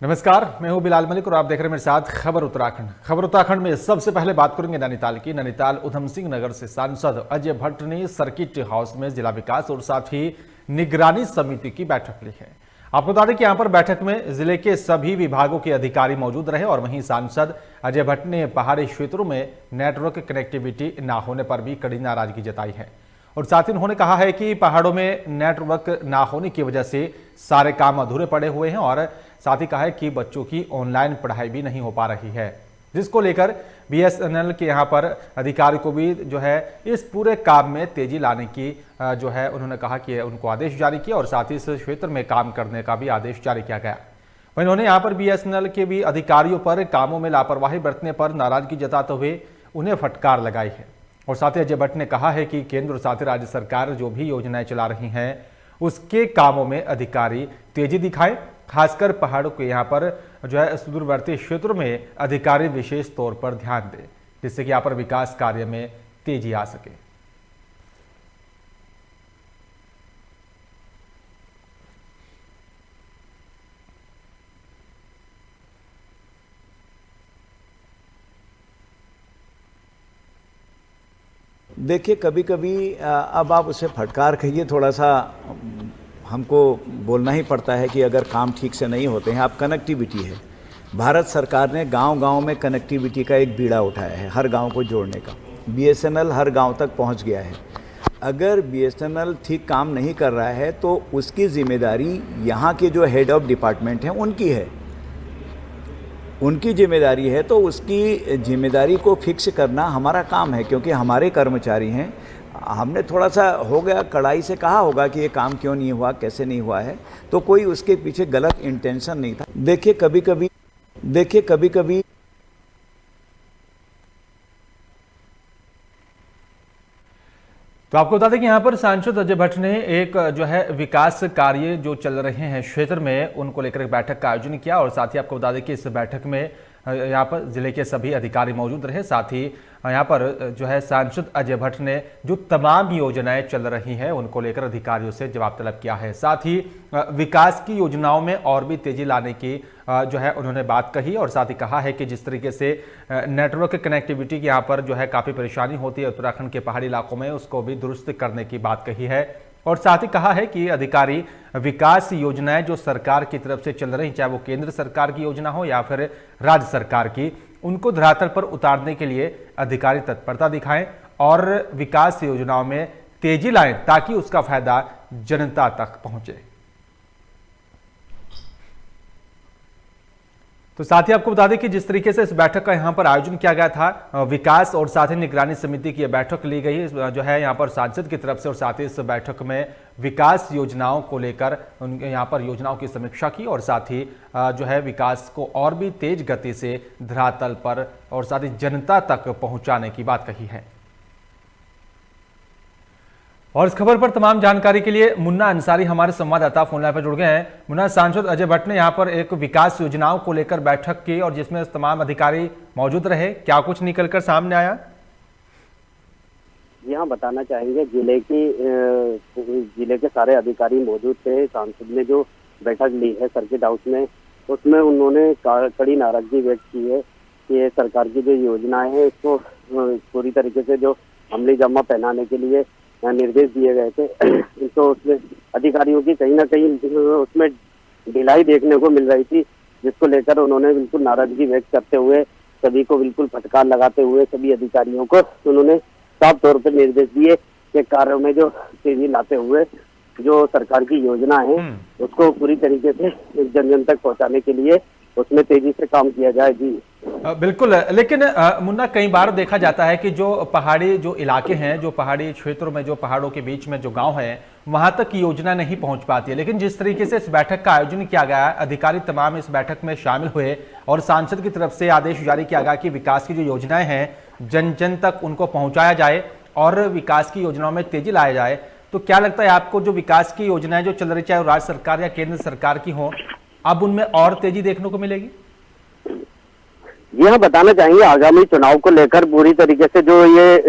नमस्कार, मैं हूं बिलाल मलिक और आप देख रहे हैं मेरे साथ खबर उत्तराखंड। खबर उत्तराखंड में सबसे पहले बात करेंगे नैनीताल की। नैनीताल उधम सिंह नगर से सांसद अजय भट्ट ने सर्किट हाउस में जिला विकास और साथ ही निगरानी समिति की बैठक ली है। आपको बता दें कि यहां पर बैठक में जिले के सभी विभागों के अधिकारी मौजूद रहे और वहीं सांसद अजय भट्ट ने पहाड़ी क्षेत्रों में नेटवर्क कनेक्टिविटी न होने पर भी कड़ी नाराजगी जताई है और साथ ही उन्होंने कहा है कि पहाड़ों में नेटवर्क ना होने की वजह से सारे काम अधूरे पड़े हुए हैं और साथ ही कहा है कि बच्चों की ऑनलाइन पढ़ाई भी नहीं हो पा रही है, जिसको लेकर बीएसएनएल के यहाँ पर अधिकारी को भी जो है इस पूरे काम में तेजी लाने की जो है उन्होंने कहा कि उनको आदेश जारी किया और साथ ही इस क्षेत्र में काम करने का भी आदेश जारी किया गया। वहीं उन्होंने यहाँ पर बीएसएनएल के भी अधिकारियों पर कामों में लापरवाही बरतने पर नाराजगी जताते हुए उन्हें फटकार लगाई है और साथ ही अजय भट्ट ने कहा है कि केंद्र और साथ ही राज्य सरकार जो भी योजनाएं चला रही हैं उसके कामों में अधिकारी तेजी दिखाएं, खासकर पहाड़ों के यहाँ पर जो है सुदूरवर्ती क्षेत्रों में अधिकारी विशेष तौर पर ध्यान दें, जिससे कि यहाँ पर विकास कार्य में तेजी आ सके। देखिए, कभी कभी अब आप उसे फटकार कहिए, थोड़ा सा हमको बोलना ही पड़ता है कि अगर काम ठीक से नहीं होते हैं। अब कनेक्टिविटी है, भारत सरकार ने गांव-गांव में कनेक्टिविटी का एक बीड़ा उठाया है, हर गांव को जोड़ने का। बीएसएनएल हर गांव तक पहुंच गया है। अगर बीएसएनएल ठीक काम नहीं कर रहा है तो उसकी जिम्मेदारी यहाँ के जो हेड ऑफ डिपार्टमेंट हैं उनकी है, उनकी जिम्मेदारी है। तो उसकी जिम्मेदारी को फिक्स करना हमारा काम है, क्योंकि हमारे कर्मचारी हैं। हमने थोड़ा सा हो गया कड़ाई से कहा होगा कि ये काम क्यों नहीं हुआ, कैसे नहीं हुआ है, तो कोई उसके पीछे गलत इंटेंशन नहीं था। देखिए कभी कभी तो आपको बता दें कि यहाँ पर सांसद अजय भट्ट ने एक जो है विकास कार्य जो चल रहे हैं क्षेत्र में उनको लेकर एक बैठक का आयोजन किया और साथ ही आपको बता दें कि इस बैठक में यहाँ पर जिले के सभी अधिकारी मौजूद रहे। साथ ही यहाँ पर जो है सांसद अजय भट्ट ने जो तमाम योजनाएं चल रही हैं उनको लेकर अधिकारियों से जवाब तलब किया है। साथ ही विकास की योजनाओं में और भी तेजी लाने की जो है उन्होंने बात कही और साथ ही कहा है कि जिस तरीके से नेटवर्क कनेक्टिविटी की यहाँ पर जो है काफ़ी परेशानी होती है उत्तराखंड के पहाड़ी इलाकों में, उसको भी दुरुस्त करने की बात कही है और साथ ही कहा है कि अधिकारी विकास योजनाएं जो सरकार की तरफ से चल रही, चाहे वो केंद्र सरकार की योजना हो या फिर राज्य सरकार की, उनको धरातल पर उतारने के लिए अधिकारी तत्परता दिखाएं और विकास योजनाओं में तेजी लाएं ताकि उसका फायदा जनता तक पहुंचे। तो साथ ही आपको बता दें कि जिस तरीके से इस बैठक का यहाँ पर आयोजन किया गया था, विकास और साथ ही निगरानी समिति की बैठक ली गई जो है यहाँ पर सांसद की तरफ से और साथ ही इस बैठक में विकास योजनाओं को लेकर उनके यहाँ पर योजनाओं की समीक्षा की और साथ ही जो है विकास को और भी तेज गति से धरातल पर और साथ ही जनता तक पहुँचाने की बात कही है। और इस खबर पर तमाम जानकारी के लिए मुन्ना अंसारी हमारे संवाददाता फोन लाइन पर जुड़ गए हैं। मुन्ना, सांसद अजय भट्ट ने यहाँ पर एक विकास योजनाओं को लेकर बैठक की और जिसमें तमाम अधिकारी मौजूद रहे, क्या कुछ निकलकर सामने आया? यहाँ बताना चाहेंगे, जिले के सारे अधिकारी मौजूद थे। सांसद ने जो बैठक ली है सर्किट हाउस में, उसमें उन्होंने कड़ी नाराजगी व्यक्त की है कि सरकार की जो योजनाएं हैं इसको पूरी तरीके से जो अमली जामा पहनाने के लिए निर्देश दिए गए थे, तो उसमें अधिकारियों की कहीं ना कहीं उसमें ढिलाई देखने को मिल रही थी, जिसको लेकर उन्होंने बिल्कुल नाराजगी व्यक्त करते हुए सभी को बिल्कुल फटकार लगाते हुए सभी अधिकारियों को उन्होंने साफ तौर पर निर्देश दिए कि कार्यों में जो तेजी लाते हुए जो सरकार की योजना है उसको पूरी तरीके से जन जन तक पहुंचाने के लिए उसमें तेजी से काम किया जाए। जी बिल्कुल, लेकिन मुन्ना कई बार देखा जाता है कि जो पहाड़ी जो इलाके हैं, जो पहाड़ी क्षेत्रों में, जो पहाड़ों के बीच में जो गांव हैं, वहां तक योजना नहीं पहुंच पाती है। लेकिन जिस तरीके से इस बैठक का आयोजन किया गया, अधिकारी तमाम इस बैठक में शामिल हुए और सांसद की तरफ से आदेश जारी किया गया कि विकास की जो योजनाएं हैं जन जन तक उनको पहुंचाया जाए और विकास की योजनाओं में तेजी लाया जाए, तो क्या लगता है आपको जो विकास की योजनाएं जो चल रही, चाहे राज्य सरकार या केंद्र सरकार की हो, अब उनमें और तेजी देखने को मिलेगी? यह बताना चाहेंगे, आगामी चुनाव को लेकर पूरी तरीके से जो ये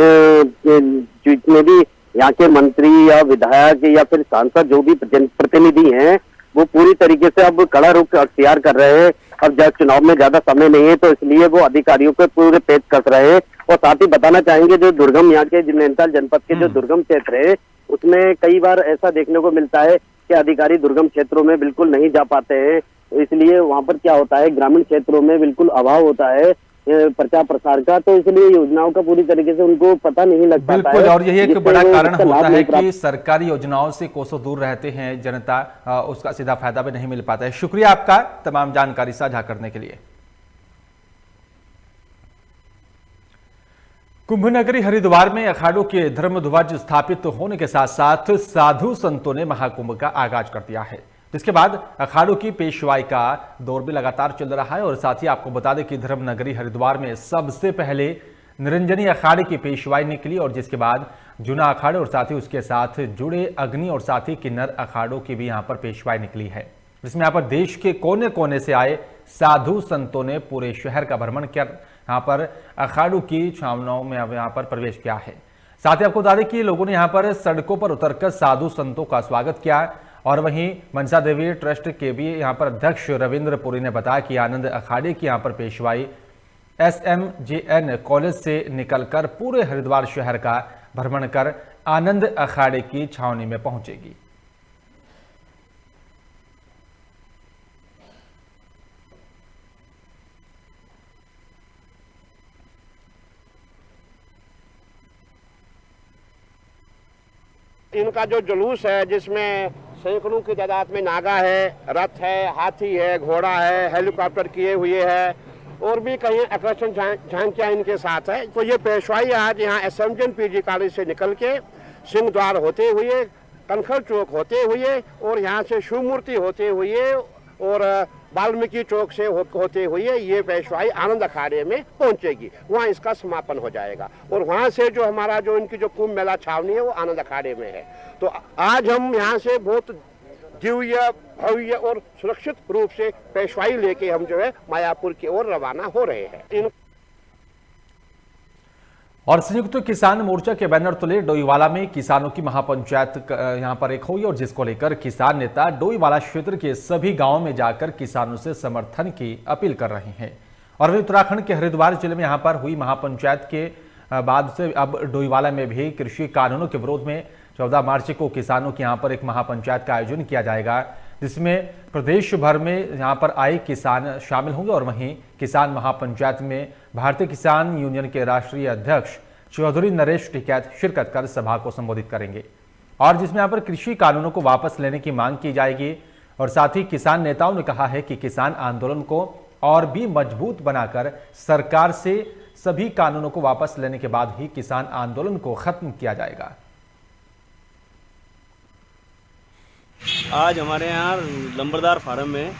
जितने भी यहाँ के मंत्री या विधायक या फिर सांसद जो भी जनप्रतिनिधि हैं वो पूरी तरीके से अब कड़ा रुख अख्तियार कर रहे हैं। अब जब चुनाव में ज्यादा समय नहीं है तो इसलिए वो अधिकारियों को पूरे पेश कस रहे हैं। और साथ ही बताना चाहेंगे जो दुर्गम यहाँ के नैनीताल जनपद के जो दुर्गम क्षेत्र है उसमें कई बार ऐसा देखने को मिलता है कि अधिकारी दुर्गम क्षेत्रों में बिल्कुल नहीं जा पाते हैं। इसलिए वहां पर क्या होता है, ग्रामीण क्षेत्रों में बिल्कुल अभाव होता है प्रचार प्रसार का, तो इसलिए योजनाओं का पूरी तरीके से उनको पता नहीं लग पाता है। बिल्कुल, और यही एक जिससे बड़ा वो कारण उसका होता लाभ है नहीं कि प्राप्त। सरकारी योजनाओं से कोसों दूर रहते हैं जनता, उसका सीधा फायदा भी नहीं मिल पाता है। शुक्रिया आपका तमाम जानकारी साझा करने के लिए। कुंभ नगरी हरिद्वार में अखाड़ों के धर्म ध्वज स्थापित होने के साथ साथ साधु संतों ने महाकुंभ का आगाज कर दिया है, जिसके बाद अखाड़ों की पेशवाई का दौर भी लगातार चल रहा है। और साथ ही आपको बता दें कि धर्म नगरी हरिद्वार में सबसे पहले निरंजनी अखाड़े की पेशवाई निकली और जिसके बाद जूना अखाड़े और साथ ही उसके साथ जुड़े अग्नि और साथ ही किन्नर अखाड़ों की भी यहाँ पर पेशवाई निकली है, जिसमें यहाँ पर देश के कोने कोने से आए साधु संतों ने पूरे शहर का भ्रमण कर यहाँ पर अखाड़ों की छावनाओं में अब यहाँ पर प्रवेश किया है। साथ ही आपको बता दें कि लोगों ने यहाँ पर सड़कों पर उतरकर साधु संतों का स्वागत किया। और वहीं मनसा देवी ट्रस्ट के भी यहाँ पर अध्यक्ष रविंद्र पुरी ने बताया कि आनंद अखाड़े की यहाँ पर पेशवाई SMJN कॉलेज से निकलकर पूरे हरिद्वार शहर का भ्रमण कर आनंद अखाड़े की छावनी में पहुंचेगी। इनका जो जुलूस है जिसमें सैकड़ों की तादाद में नागा है, रथ है, हाथी है, घोड़ा है, हेलीकॉप्टर किए हुए है और भी कई आकर्षण झांकियां इनके साथ है। तो ये पेशवाई आज यहाँ SMJN PG कॉलेज से निकल के सिंह द्वार होते हुए, कनखल चौक होते हुए और यहाँ से शिव मूर्ति होते हुए और वाल्मीकि चौक से होते हुए ये पेशवाई आनंद अखाड़े में पहुंचेगी। वहाँ इसका समापन हो जाएगा और वहाँ से जो हमारा जो इनकी जो कुंभ मेला छावनी है वो आनंद अखाड़े में है। तो आज हम यहाँ से बहुत दिव्य, भव्य और सुरक्षित रूप से पेशवाई लेके हम जो है मायापुर की ओर रवाना हो रहे हैं। और संयुक्त किसान मोर्चा के बैनर तले डोईवाला में किसानों की महापंचायत यहां पर एक हुई और जिसको लेकर किसान नेता डोईवाला क्षेत्र के सभी गांवों में जाकर किसानों से समर्थन की अपील कर रहे हैं। और वही उत्तराखंड के हरिद्वार जिले में यहां पर हुई महापंचायत के बाद से अब डोईवाला में भी कृषि कानूनों के विरोध में 14 मार्च को किसानों के यहां पर एक महापंचायत का आयोजन किया जाएगा, जिसमें प्रदेश भर में यहां पर आए किसान शामिल होंगे। और वहीं किसान महापंचायत में भारतीय किसान यूनियन के राष्ट्रीय अध्यक्ष चौधरी नरेश टिकैत शिरकत कर सभा को संबोधित करेंगे और जिसमें यहां पर कृषि कानूनों को वापस लेने की मांग की जाएगी। और साथ ही किसान नेताओं ने कहा है कि किसान आंदोलन को और भी मजबूत बनाकर सरकार से सभी कानूनों को वापस लेने के बाद ही किसान आंदोलन को खत्म किया जाएगा। आज हमारे यहाँ लंबरदार फार्म में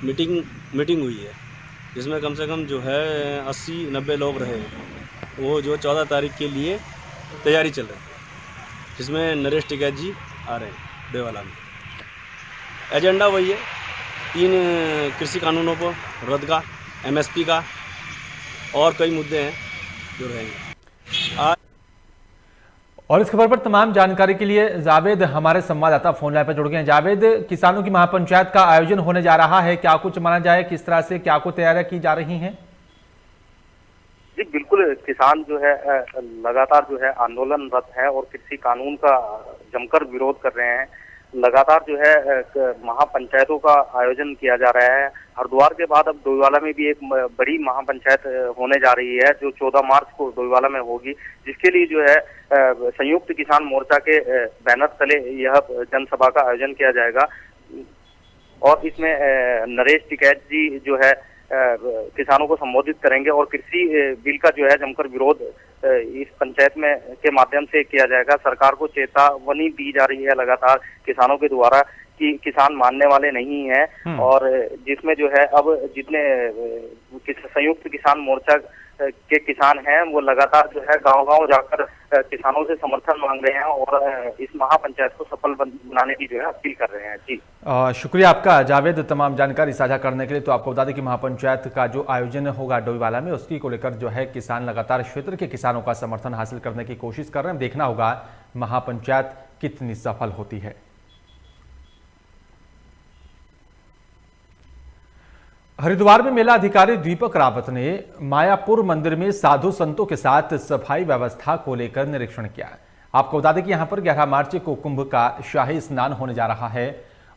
मीटिंग हुई है, जिसमें कम से कम जो है 80-90 लोग रहे, वो जो 14 तारीख के लिए तैयारी चल रही है, जिसमें नरेश टिकैत जी आ रहे हैं डोईवाला में। एजेंडा वही है, 3 कृषि कानूनों पर रद्द का, MSP का और कई मुद्दे हैं जो रहेंगे आज। और इस खबर पर तमाम जानकारी के लिए जावेद हमारे संवाददाता फोन लाइन पर जुड़ गए हैं। जावेद, किसानों की महापंचायत का आयोजन होने जा रहा है, क्या कुछ माना जाए, किस तरह से क्या कुछ तैयारियां की जा रही हैं? जी बिल्कुल, किसान जो है लगातार जो है आंदोलनरत है और कृषि कानून का जमकर विरोध कर रहे हैं। लगातार जो है महापंचायतों का आयोजन किया जा रहा है। हरिद्वार के बाद अब डोईवाला में भी एक बड़ी महापंचायत होने जा रही है जो 14 मार्च को डोईवाला में होगी, जिसके लिए जो है संयुक्त किसान मोर्चा के बैनर तले यह जनसभा का आयोजन किया जाएगा। और इसमें नरेश टिकैत जी जो है किसानों को संबोधित करेंगे और कृषि बिल का जो है जमकर विरोध इस पंचायत में के माध्यम से किया जाएगा। सरकार को चेतावनी दी जा रही है लगातार किसानों के द्वारा कि किसान मानने वाले नहीं हैं और जिसमें जो है अब जितने संयुक्त किसान मोर्चा के किसान हैं वो लगातार जो है गांव-गांव जाकर किसानों से समर्थन मांग रहे हैं और इस महापंचायत को सफल बनाने की जो है अपील कर रहे हैं। जी शुक्रिया आपका जावेद तमाम जानकारी साझा करने के लिए। तो आपको बता दें कि महापंचायत का जो आयोजन होगा डोईवाला में, उसकी को लेकर जो है किसान लगातार क्षेत्र के किसानों का समर्थन हासिल करने की कोशिश कर रहे हैं। देखना होगा महापंचायत कितनी सफल होती है। हरिद्वार में मेला अधिकारी दीपक रावत ने मायापुर मंदिर में साधु संतों के साथ सफाई व्यवस्था को लेकर निरीक्षण किया। आपको बता दें कि यहां पर 11 मार्च को कुंभ का शाही स्नान होने जा रहा है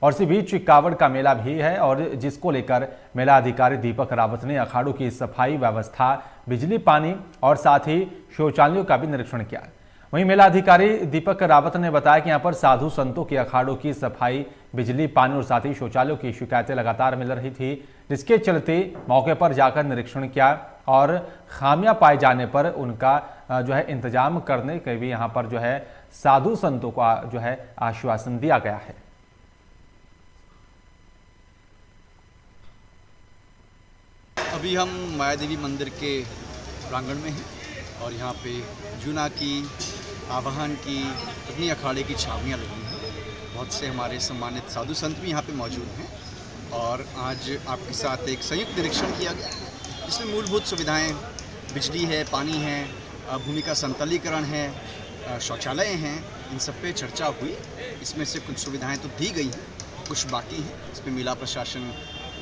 और इसी बीच कावड़ का मेला भी है, और जिसको लेकर मेला अधिकारी दीपक रावत ने अखाड़ों की सफाई व्यवस्था, बिजली, पानी और साथ ही शौचालयों का भी निरीक्षण किया। वहीं मेला अधिकारी दीपक रावत ने बताया कि यहां पर साधु संतों के अखाड़ों की सफाई, बिजली, पानी और साथ ही शौचालयों की शिकायतें लगातार मिल रही थी, जिसके चलते मौके पर जाकर निरीक्षण किया और खामियां पाए जाने पर उनका जो है इंतजाम करने के भी यहां पर जो है साधु संतों का जो है आश्वासन दिया गया है। अभी हम माया देवी मंदिर के प्रांगण में हैं और यहाँ पे जूना की, आवाहन की, अग्नि अखाड़े की छावनियाँ लगी हैं। बहुत से हमारे सम्मानित साधु संत भी यहाँ पे मौजूद हैं और आज आपके साथ एक संयुक्त निरीक्षण किया गया जिसमें मूलभूत सुविधाएं, बिजली है, पानी है, भूमि का संतलीकरण है, शौचालय हैं, इन सब पे चर्चा हुई। इसमें से कुछ सुविधाएं तो दी गई हैं, कुछ बाकी हैं। इसमें मेला प्रशासन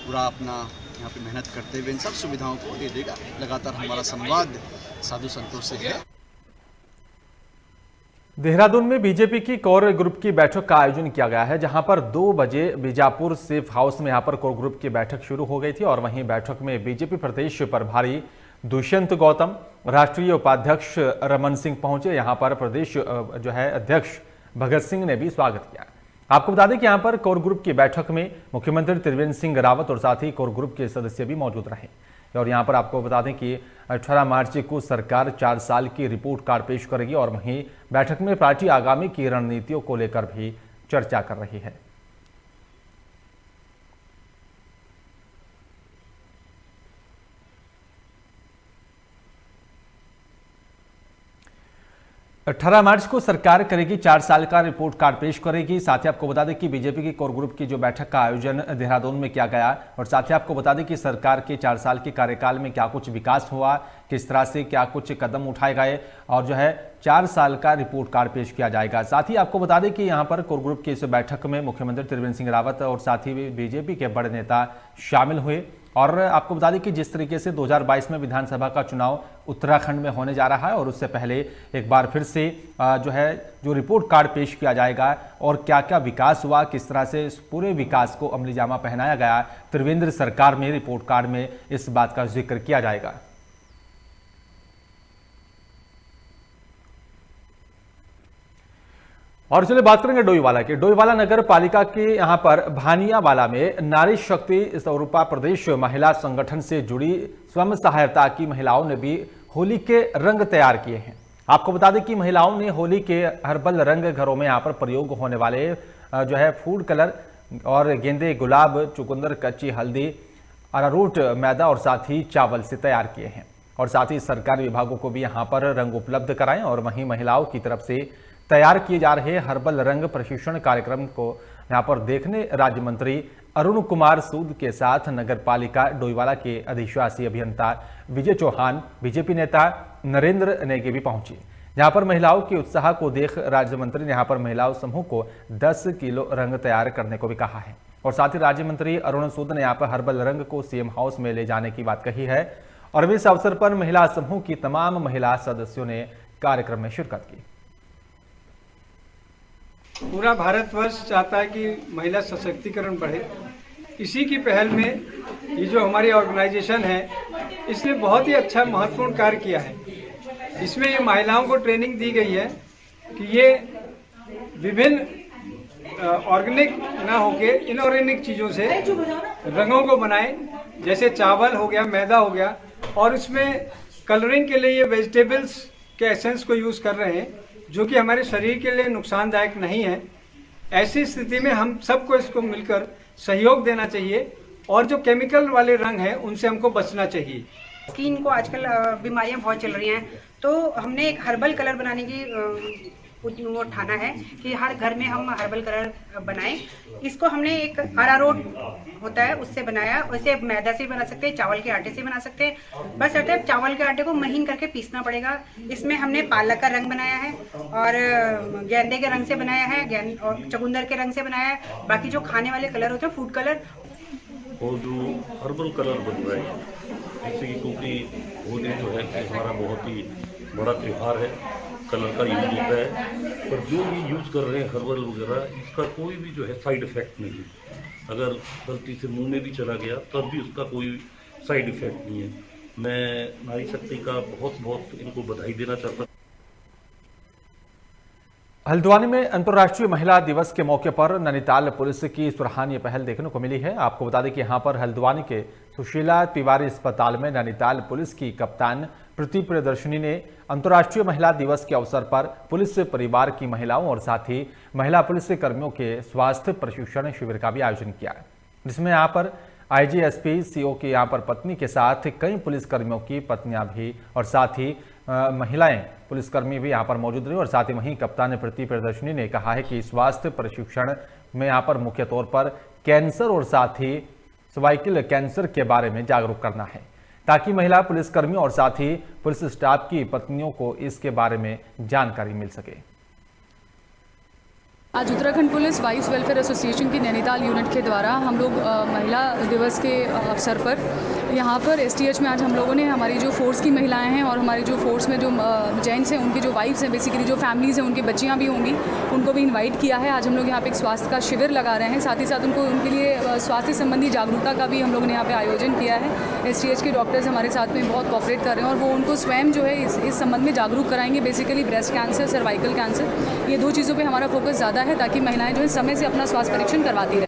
पूरा अपना यहाँ पे मेहनत करते हुए इन सब सुविधाओं को दे देगा। लगातार हमारा संवाद साधु संतों से है। देहरादून में बीजेपी की कोर ग्रुप की बैठक का आयोजन किया गया है, जहां पर 2 बजे बीजापुर सेफ हाउस में यहां पर कोर ग्रुप की बैठक शुरू हो गई थी और वहीं बैठक में बीजेपी प्रदेश प्रभारी दुष्यंत गौतम, राष्ट्रीय उपाध्यक्ष रमन सिंह पहुंचे। यहां पर प्रदेश जो है अध्यक्ष भगत सिंह ने भी स्वागत किया। आपको बता दें कि यहां पर कोर ग्रुप की बैठक में मुख्यमंत्री त्रिवेंद्र सिंह रावत और साथ ही कोर ग्रुप के सदस्य भी मौजूद रहे। और यहां पर आपको बता दें कि 18 मार्च को सरकार 4 साल की रिपोर्ट कार्ड पेश करेगी और वहीं बैठक में पार्टी आगामी की रणनीतियों को लेकर भी चर्चा कर रही है। अठारह मार्च को सरकार करेगी 4 साल का रिपोर्ट कार्ड पेश करेगी। साथ ही आपको बता दें कि बीजेपी की कोर ग्रुप की जो बैठक का आयोजन देहरादून में किया गया और साथ ही आपको बता दें कि सरकार के 4 साल के कार्यकाल में क्या कुछ विकास हुआ, किस तरह से क्या कुछ कदम उठाए गए और जो है 4 साल का रिपोर्ट कार्ड पेश किया जाएगा। साथ ही आपको बता दें कि यहाँ पर कोर ग्रुप की इस बैठक में मुख्यमंत्री त्रिवेंद्र सिंह रावत और साथ ही बीजेपी के बड़े नेता शामिल हुए। और आपको बता दें कि जिस तरीके से 2022 में विधानसभा का चुनाव उत्तराखंड में होने जा रहा है और उससे पहले एक बार फिर से जो रिपोर्ट कार्ड पेश किया जाएगा और क्या क्या विकास हुआ, किस तरह से इस पूरे विकास को अमली जामा पहनाया गया, त्रिवेंद्र सरकार में रिपोर्ट कार्ड में इस बात का जिक्र किया जाएगा। और चलिए बात करेंगे डोईवाला की। डोईवाला नगर पालिका के यहां पर भानियावाला में नारी शक्ति स्वरूपा प्रदेश महिला संगठन से जुड़ी स्वयं सहायता की महिलाओं ने भी होली के रंग तैयार किए हैं। आपको बता दें कि महिलाओं ने होली के हर्बल रंग घरों में यहां पर प्रयोग होने वाले जो है फूड कलर और गेंदे, गुलाब, चुकंदर, कच्ची हल्दी, अरारोट, मैदा और साथ ही चावल से तैयार किए हैं। और साथ ही सरकारी विभागों को भी यहाँ पर रंग उपलब्ध कराएं। और वहीं महिलाओं की तरफ से तैयार किए जा रहे हर्बल रंग प्रशिक्षण कार्यक्रम को यहाँ पर देखने राज्य मंत्री अरुण कुमार सूद के साथ नगर पालिका डोईवाला के अधिशासी अभियंता विजय चौहान, बीजेपी नेता नरेंद्र नेगी भी पहुंची। यहाँ पर महिलाओं के उत्साह को देख राज्य मंत्री ने यहाँ पर महिलाओं समूह को 10 किलो रंग तैयार करने को भी कहा है। और साथ ही राज्य मंत्री अरुण सूद ने यहाँ पर हर्बल रंग को सीएम हाउस में ले जाने की बात कही है। और इस अवसर पर महिला समूह की तमाम महिला सदस्यों ने कार्यक्रम में शिरकत की। पूरा भारतवर्ष चाहता है कि महिला सशक्तिकरण बढ़े। इसी की पहल में ये जो हमारी ऑर्गेनाइजेशन है इसने बहुत ही अच्छा महत्वपूर्ण कार्य किया है। इसमें ये महिलाओं को ट्रेनिंग दी गई है कि ये विभिन्न ऑर्गेनिक ना होके इनऑर्गेनिक चीज़ों से रंगों को बनाएं, जैसे चावल हो गया, मैदा हो गया, और इसमें कलरिंग के लिए ये वेजिटेबल्स के एसेंस को यूज़ कर रहे हैं जो कि हमारे शरीर के लिए नुकसानदायक नहीं है। ऐसी स्थिति में हम सबको इसको मिलकर सहयोग देना चाहिए और जो केमिकल वाले रंग हैं उनसे हमको बचना चाहिए। स्किन को आजकल बीमारियां बहुत चल रही हैं, तो हमने एक हर्बल कलर बनाने की वो ठाना है कि हर घर में हम हर्बल कलर बनाएं। इसको हमने एक अरारोट होता है उससे बनाया। वैसे मैदा से बना सकते हैं, चावल के आटे से बना सकते हैं। बस चावल के आटे को महीन करके पीसना पड़ेगा। इसमें हमने पालक का रंग बनाया है और गेंदे के रंग से बनाया है और चुकंदर के रंग से बनाया है। बाकी जो खाने वाले कलर होते हैं फूड कलर और जो हर्बल कलर बन रहे हैं, जैसे कि क्योंकि होली जो है कि हमारा बहुत ही बड़ा त्यौहार है, कलर का यूज होता है, पर जो भी यूज कर रहे हैं हर्बल वगैरह, इसका कोई भी जो है साइड इफेक्ट नहीं है। अगर गलती से मुंह में भी चला गया तब भी उसका कोई साइड इफेक्ट नहीं है। मैं नारी शक्ति का बहुत बहुत इनको बधाई देना चाहता हूँ। हल्द्वानी में अंतर्राष्ट्रीय महिला दिवस के मौके पर नैनीताल पुलिस की सराहनीय पहल देखने को मिली है। आपको बता दें कि यहां पर हल्द्वानी के सुशीला तिवारी अस्पताल में नैनीताल पुलिस की कप्तान प्रीति प्रियदर्शनी ने अंतर्राष्ट्रीय महिला दिवस के अवसर पर पुलिस परिवार की महिलाओं और साथ ही महिला पुलिस कर्मियों के स्वास्थ्य प्रशिक्षण शिविर का भी आयोजन किया, जिसमें यहाँ पर आईजीएसपी सीओ की यहाँ पर पत्नी के साथ कई पुलिसकर्मियों की पत्नियां भी और साथ ही महिलाएं पुलिसकर्मी भी यहाँ पर मौजूद रही। और साथ ही वहीं कप्तान प्रीति प्रियदर्शनी ने कहा है कि स्वास्थ्य प्रशिक्षण में यहाँ पर मुख्य तौर पर कैंसर और साथ ही सर्वाइकल कैंसर के बारे में जागरूक करना है, ताकि महिला पुलिसकर्मियों और साथ ही पुलिस स्टाफ की पत्नियों को इसके बारे में जानकारी मिल सके। आज Uttarakhand police wives welfare association की नैनीताल यूनिट के द्वारा हम लोग महिला दिवस के अवसर पर यहाँ पर एसटीएच में आज हम लोगों ने हमारी जो फोर्स की महिलाएं हैं और हमारी जो फोर्स में जो जेंट्स हैं उनकी जो वाइफ्स हैं, बेसिकली जो फैमिलीज़ हैं उनकी बच्चियाँ भी होंगी, उनको भी इन्वाइट किया है। आज हम लोग यहाँ पे एक स्वास्थ्य का शिविर लगा रहे हैं, साथ ही साथ उनके लिए स्वास्थ्य संबंधी जागरूकता का भी हम लोगों ने यहाँ पे आयोजन किया है। एसटीएच के डॉक्टर्स हमारे साथ में बहुत कॉपरेट कर रहे हैं और वो उनको स्वयं जो है इस संबंध में जागरूक कराएंगे। Basically breast cancer, cervical cancer, ये 2 चीज़ों पर हमारा फोकस ज़्यादा है, ताकि महिलाएं जो है समय से अपना स्वास्थ्य परीक्षण करवाती रहे।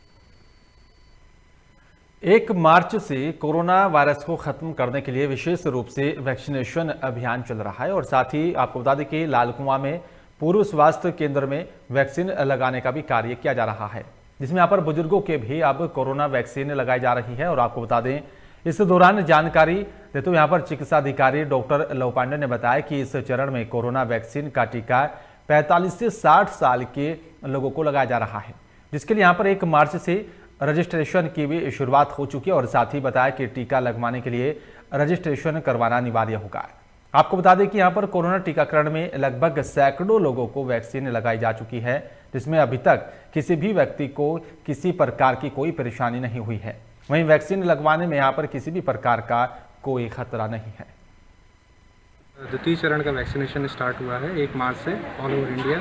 1 मार्च से कोरोना वायरस को खत्म करने के लिए विशेष रूप से वैक्सीनेशन अभियान चल रहा है। और साथ ही आपको बता दें कि लालकुआं में पूर्व स्वास्थ्य केंद्र में वैक्सीन लगाने का भी कार्य किया जा रहा है, जिसमें यहाँ पर बुजुर्गों के भी अब कोरोना वैक्सीन लगाई जा रही है। और आपको बता दें इस दौरान जानकारी देते हुए यहाँ पर चिकित्सा अधिकारी डॉक्टर लव पांडे ने बताया कि इस चरण में कोरोना वैक्सीन का टीका 45 से 60 साल के लोगों को लगाया जा रहा है, जिसके लिए यहाँ पर 1 मार्च से रजिस्ट्रेशन की भी शुरुआत हो चुकी है। और साथ ही बताया कि टीका लगवाने के लिए रजिस्ट्रेशन करवाना अनिवार्य होगा। आपको बता दें कि यहाँ पर कोरोना टीकाकरण में लगभग सैकड़ों लोगों को वैक्सीन लगाई जा चुकी है, जिसमें अभी तक किसी भी व्यक्ति को किसी प्रकार की कोई परेशानी नहीं हुई है। वहीं वैक्सीन लगवाने में यहाँ पर किसी भी प्रकार का कोई खतरा नहीं है। द्वितीय चरण का वैक्सीनेशन स्टार्ट हुआ है 1 मार्च से ऑल ओवर इंडिया,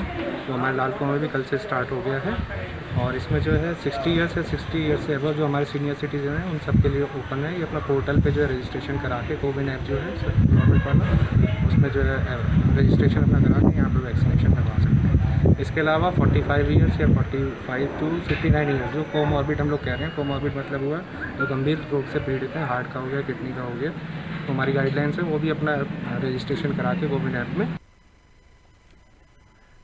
तो हमारे लालकुआं में भी कल से स्टार्ट हो गया है। और इसमें जो है 60 ईयर्स से अबव जो हमारे सीनियर सिटीजन हैं उन सब के लिए ओपन है। ये अपना पोर्टल पे जो है रजिस्ट्रेशन करा के कोविन ऐप जो है गवर्नमेंट वाला, उसमें जो है रजिस्ट्रेशन अपना करा के यहाँ पर वैक्सीनेशन करवा सकते हैं। इसके अलावा 45 ईयर्स या 45 to 59 ईयर्स जो कोमॉर्बिड हम लोग कह रहे हैं, कोमॉर्बिड मतलब हुआ जो गंभीर रोग से पीड़ित हैं, हार्ट का हो गया, किडनी का हो गया, तो हमारी गाइडलाइंस है वो भी अपना रजिस्ट्रेशन करा के कोविन ऐप में।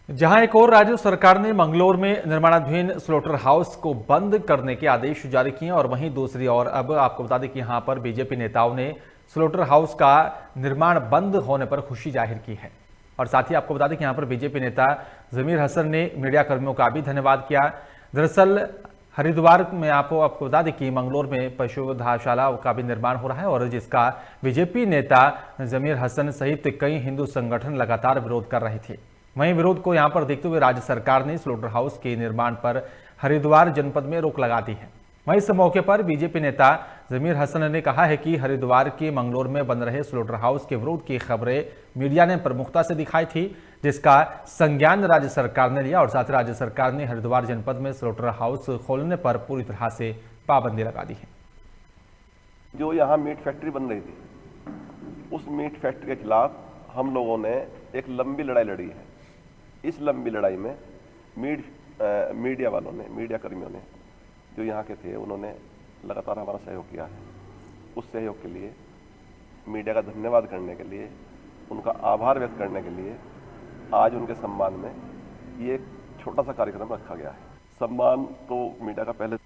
जहां एक और राज्य सरकार ने मंगलोर में निर्माणाधीन स्लोटर हाउस को बंद करने के आदेश जारी किए और वहीं दूसरी ओर अब आपको बता दें कि यहां पर बीजेपी नेताओं ने स्लोटर हाउस का निर्माण बंद होने पर खुशी जाहिर की है। और साथ ही आपको बता दें कि यहां पर बीजेपी नेता जमीर हसन ने मीडिया कर्मियों का भी धन्यवाद किया। दरअसल हरिद्वार में आपको बता दें कि मंगलोर में पशुधनशाला का भी निर्माण हो रहा है और जिसका बीजेपी नेता जमीर हसन सहित कई हिंदू संगठन लगातार विरोध कर रहे थे। वहीं विरोध को यहां पर देखते हुए राज्य सरकार ने स्लोटर हाउस के निर्माण पर हरिद्वार जनपद में रोक लगा दी है। वहीं इस मौके पर बीजेपी नेता जमीर हसन ने कहा है कि हरिद्वार के मंगलोर में बन रहे स्लोटर हाउस के विरोध की खबरें मीडिया ने प्रमुखता से दिखाई थी, जिसका संज्ञान राज्य सरकार ने लिया और साथ ही राज्य सरकार ने हरिद्वार जनपद में स्लोटर हाउस खोलने पर पूरी तरह से पाबंदी लगा दी है। जो यहाँ मीट फैक्ट्री बन रही थी, उस मीट फैक्ट्री के खिलाफ हम लोगों ने एक लंबी लड़ाई लड़ी है। इस लंबी लड़ाई में मीडिया वालों ने, मीडिया कर्मियों ने जो यहाँ के थे, उन्होंने लगातार हमारा सहयोग किया है। उस सहयोग के लिए मीडिया का धन्यवाद करने के लिए, उनका आभार व्यक्त करने के लिए आज उनके सम्मान में ये एक छोटा सा कार्यक्रम रखा गया है। सम्मान तो मीडिया का पहले।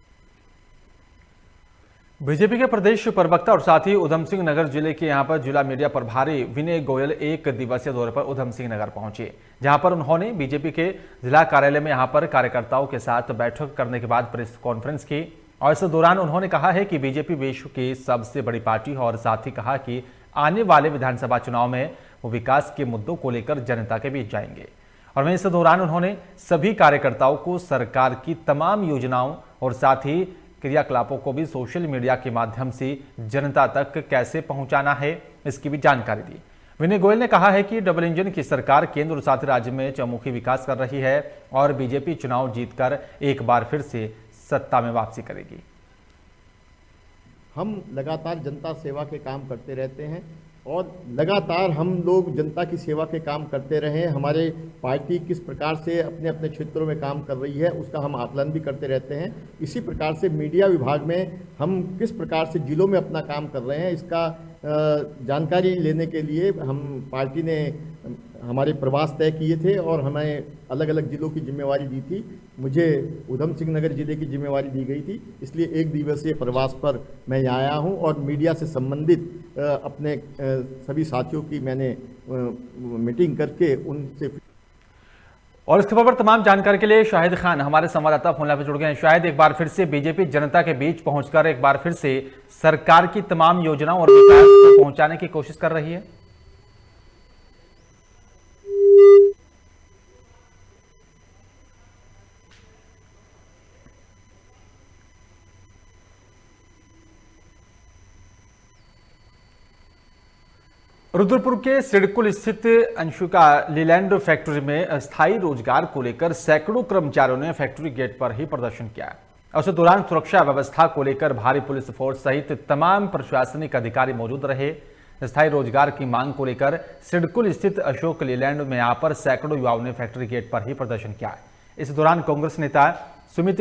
बीजेपी के प्रदेश प्रवक्ता और साथ ही उधम सिंह नगर जिले के यहां पर जिला मीडिया प्रभारी विनय गोयल 1 दिवसीय दौरे पर उधम सिंह नगर पहुंचे, जहां पर उन्होंने बीजेपी के जिला कार्यालय में यहां पर कार्यकर्ताओं के साथ बैठक करने के बाद प्रेस कॉन्फ्रेंस की। और इस दौरान उन्होंने कहा है कि बीजेपी विश्व की सबसे बड़ी पार्टी है और साथ ही कहा कि आने वाले विधानसभा चुनाव में वो विकास के मुद्दों को लेकर जनता के बीच जाएंगे। और वहीं इस दौरान उन्होंने सभी कार्यकर्ताओं को सरकार की तमाम योजनाओं और साथ ही क्रियाकलापों को भी सोशल मीडिया के माध्यम से जनता तक कैसे पहुंचाना है, इसकी भी जानकारी दी। विनय गोयल ने कहा है कि डबल इंजन की सरकार केंद्र और साथ राज्य में चहुमुखी विकास कर रही है और बीजेपी चुनाव जीतकर एक बार फिर से सत्ता में वापसी करेगी। हम लगातार जनता सेवा के काम करते रहते हैं और लगातार हम लोग जनता की सेवा के काम करते रहे। हमारे पार्टी किस प्रकार से अपने अपने क्षेत्रों में काम कर रही है उसका हम आकलन भी करते रहते हैं। इसी प्रकार से मीडिया विभाग में हम किस प्रकार से जिलों में अपना काम कर रहे हैं इसका जानकारी लेने के लिए हम पार्टी ने हमारे प्रवास तय किए थे और हमें अलग अलग जिलों की जिम्मेवारी दी थी। मुझे उधम सिंह नगर जिले की जिम्मेवारी दी गई थी, इसलिए 1 दिवसीय प्रवास पर मैं यहाँ आया हूँ और मीडिया से संबंधित अपने सभी साथियों की मैंने मीटिंग करके उनसे। और इस खबर पर तमाम जानकारी के लिए शाहिद खान हमारे संवाददाता फोन लाइन पर जुड़ गए हैं। शायद एक बार फिर से बीजेपी जनता के बीच पहुंचकर एक बार फिर से सरकार की तमाम योजनाओं और विकास को पहुंचाने की कोशिश कर रही है। रुद्रपुर के सिडकुल स्थित अंशुका लीलैंड फैक्ट्री में स्थायी रोजगार को लेकर सैकड़ों कर्मचारियों ने फैक्ट्री गेट पर ही प्रदर्शन किया। उस दौरान सुरक्षा व्यवस्था को लेकर भारी पुलिस फोर्स सहित तमाम प्रशासनिक अधिकारी मौजूद रहे। स्थायी रोजगार की मांग को लेकर सिडकुल स्थित अशोक लीलैंड में यहाँ पर सैकड़ों युवाओं ने फैक्ट्री गेट पर ही प्रदर्शन किया। इस दौरान कांग्रेस नेता सुमित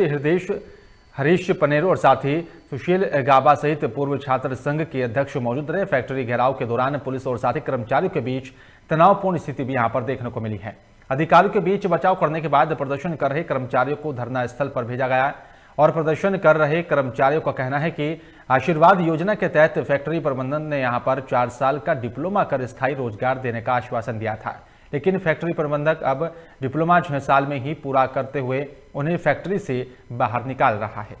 हरीश पनेरो और साथ ही सुशील गाबा सहित पूर्व छात्र संघ के अध्यक्ष मौजूद रहे। फैक्ट्री घेराव के दौरान पुलिस और साथी कर्मचारियों के बीच तनावपूर्ण स्थिति भी यहां पर देखने को मिली है। अधिकारियों के बीच बचाव करने के बाद प्रदर्शन कर रहे कर्मचारियों को धरना स्थल पर भेजा गया और प्रदर्शन कर रहे कर्मचारियों का कहना है कि आशीर्वाद योजना के तहत फैक्ट्री प्रबंधन ने यहां पर 4 साल का डिप्लोमा कर स्थायी रोजगार देने का आश्वासन दिया था, लेकिन फैक्ट्री प्रबंधक अब डिप्लोमा 6 साल में ही पूरा करते हुए उन्हें फैक्ट्री से बाहर निकाल रहा है।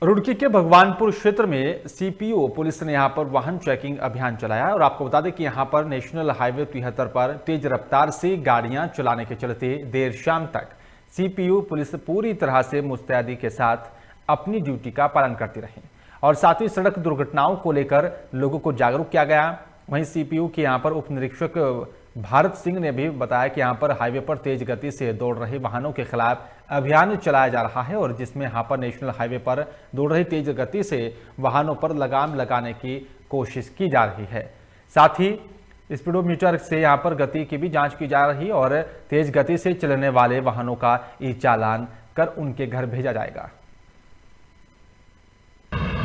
रुड़की के भगवानपुर क्षेत्र में सीपीओ पुलिस ने यहां पर वाहन चेकिंग अभियान चलाया और आपको बता दें कि यहां पर नेशनल हाईवे 73 पर तेज रफ्तार से गाड़ियां चलाने के चलते देर शाम तक सीपीओ पुलिस पूरी तरह से मुस्तैदी के साथ अपनी ड्यूटी का पालन करती रही और साथ ही सड़क दुर्घटनाओं को लेकर लोगों को जागरूक किया गया। वहीं सीपीयू के यहां पर उप निरीक्षक भारत सिंह ने भी बताया कि यहां पर हाईवे पर तेज गति से दौड़ रहे वाहनों के खिलाफ अभियान चलाया जा रहा है और जिसमें यहां पर नेशनल हाईवे पर दौड़ रही तेज गति से वाहनों पर लगाम लगाने की कोशिश की जा रही है। साथ ही स्पीडोमीटर से यहां पर गति की भी जांच की जा रही और तेज गति से चलने वाले वाहनों का ई चालान कर उनके घर भेजा जाएगा।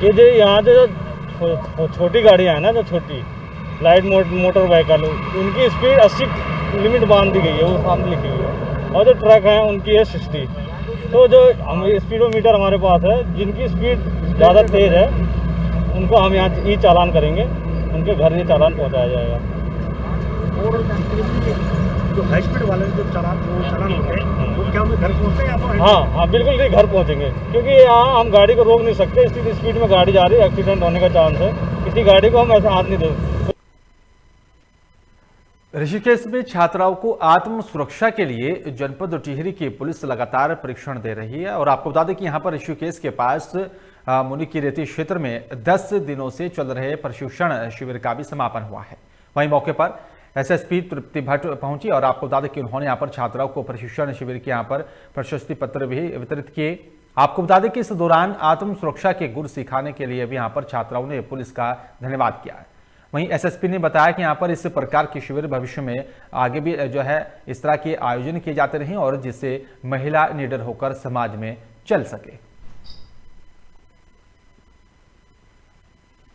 ये जो यहाँ जो छोटी गाड़ियाँ हैं ना, जो छोटी लाइट मोटर व्हीकल, उनकी स्पीड 80 लिमिट बांध दी गई है, वो सामने लिखी हुई है, और जो ट्रक हैं उनकी है 60। तो जो हम स्पीडोमीटर हमारे पास है, जिनकी स्पीड ज़्यादा तेज़ है उनको हम यहाँ ई चालान करेंगे, उनके घर ये चालान पहुँचाया जाएगा। और जो हाई स्पीड वाले जो चालान होते हैं वो क्या घर पहुँचते हैं? हाँ, बिल्कुल घर पहुँचेंगे, क्योंकि यहाँ हम गाड़ी को रोक नहीं सकते, इतनी स्पीड में गाड़ी जा रही है, एक्सीडेंट होने का चांस है, किसी गाड़ी को हम ऐसा हाथ नहीं देंगे। ऋषिकेश में छात्राओं को आत्म सुरक्षा के लिए जनपद टिहरी की पुलिस लगातार परीक्षण दे रही है और आपको बता दें कि यहां पर ऋषिकेश के पास मुनि की रेती क्षेत्र में 10 दिनों से चल रहे प्रशिक्षण शिविर का भी समापन हुआ है। वहीं मौके पर एसएसपी तृप्ति भट्ट पहुंची और आपको बता दें कि उन्होंने यहां पर छात्राओं को प्रशिक्षण शिविर के यहां पर प्रशस्ति पत्र भी वितरित किए। आपको बता दें कि इस दौरान आत्म सुरक्षा के गुर सिखाने के लिए भी यहां पर छात्राओं ने पुलिस का धन्यवाद किया। वहीं एसएसपी ने बताया कि यहां पर इस प्रकार के शिविर भविष्य में आगे भी जो है इस तरह के आयोजन किए जाते रहें और जिससे महिला निडर होकर समाज में चल सके।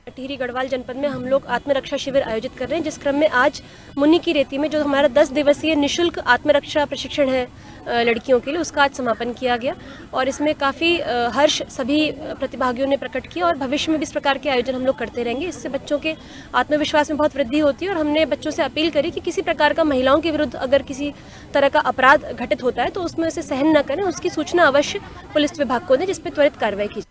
टिहरी गढ़वाल जनपद में हम लोग आत्मरक्षा शिविर आयोजित कर रहे हैं, जिस क्रम में आज मुनि की रेती में जो हमारा 10 दिवसीय निशुल्क आत्मरक्षा प्रशिक्षण है लड़कियों के लिए, उसका आज समापन किया गया और इसमें काफ़ी हर्ष सभी प्रतिभागियों ने प्रकट किया और भविष्य में भी इस प्रकार के आयोजन हम लोग करते रहेंगे। इससे बच्चों के आत्मविश्वास में बहुत वृद्धि होती है और हमने बच्चों से अपील करी कि किसी प्रकार का महिलाओं के विरुद्ध अगर किसी तरह का अपराध घटित होता है तो उसमें उसे सहन न करें, उसकी सूचना अवश्य पुलिस विभाग को दें, जिस पर त्वरित कार्रवाई की।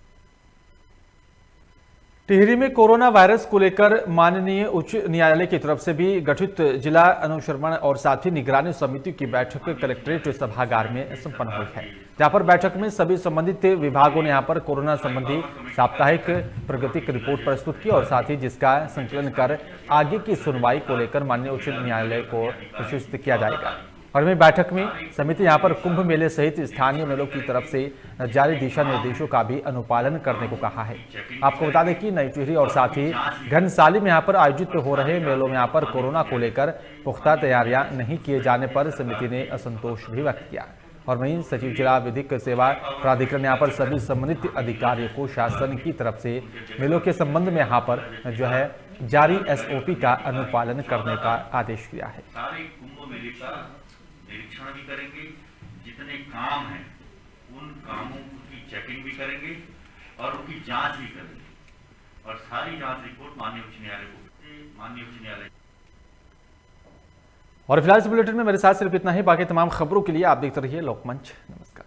टिहरी में कोरोना वायरस को लेकर माननीय उच्च न्यायालय की तरफ से भी गठित जिला अनुश्रवण और साथ ही निगरानी समिति की बैठक कलेक्ट्रेट सभागार में संपन्न हुई है, जहां पर बैठक में सभी संबंधित विभागों ने यहां पर कोरोना संबंधी साप्ताहिक प्रगति की रिपोर्ट प्रस्तुत की और साथ ही जिसका संकलन कर आगे की सुनवाई को लेकर माननीय उच्च न्यायालय को प्रस्तुत किया जाएगा। और वहीं बैठक में समिति यहां पर कुंभ मेले सहित स्थानीय मेलों की तरफ से जारी दिशा निर्देशों का भी अनुपालन करने को कहा है। आपको बता दें कि नई टिहरी और साथ ही घनसाली में यहां पर आयोजित हो रहे मेलों में यहां पर कोरोना को लेकर पुख्ता तैयारियां नहीं किए जाने पर समिति ने असंतोष भी व्यक्त किया। और वहीं सचिव जिला विधिक सेवा प्राधिकरण यहाँ पर सभी संबंधित अधिकारियों को शासन की तरफ से मेलों के संबंध में यहाँ पर जो है जारी SOP का अनुपालन करने का आदेश दिया है। निरीक्षण भी करेंगे, जितने काम हैं उन कामों की चेकिंग भी करेंगे और उनकी जांच भी करेंगे और सारी जांच रिपोर्ट माननीय उच्च न्यायालय और फिलहाल इस बुलेटिन में मेरे साथ सिर्फ इतना ही। बाकी तमाम खबरों के लिए आप देखते रहिए लोकमंच। नमस्कार।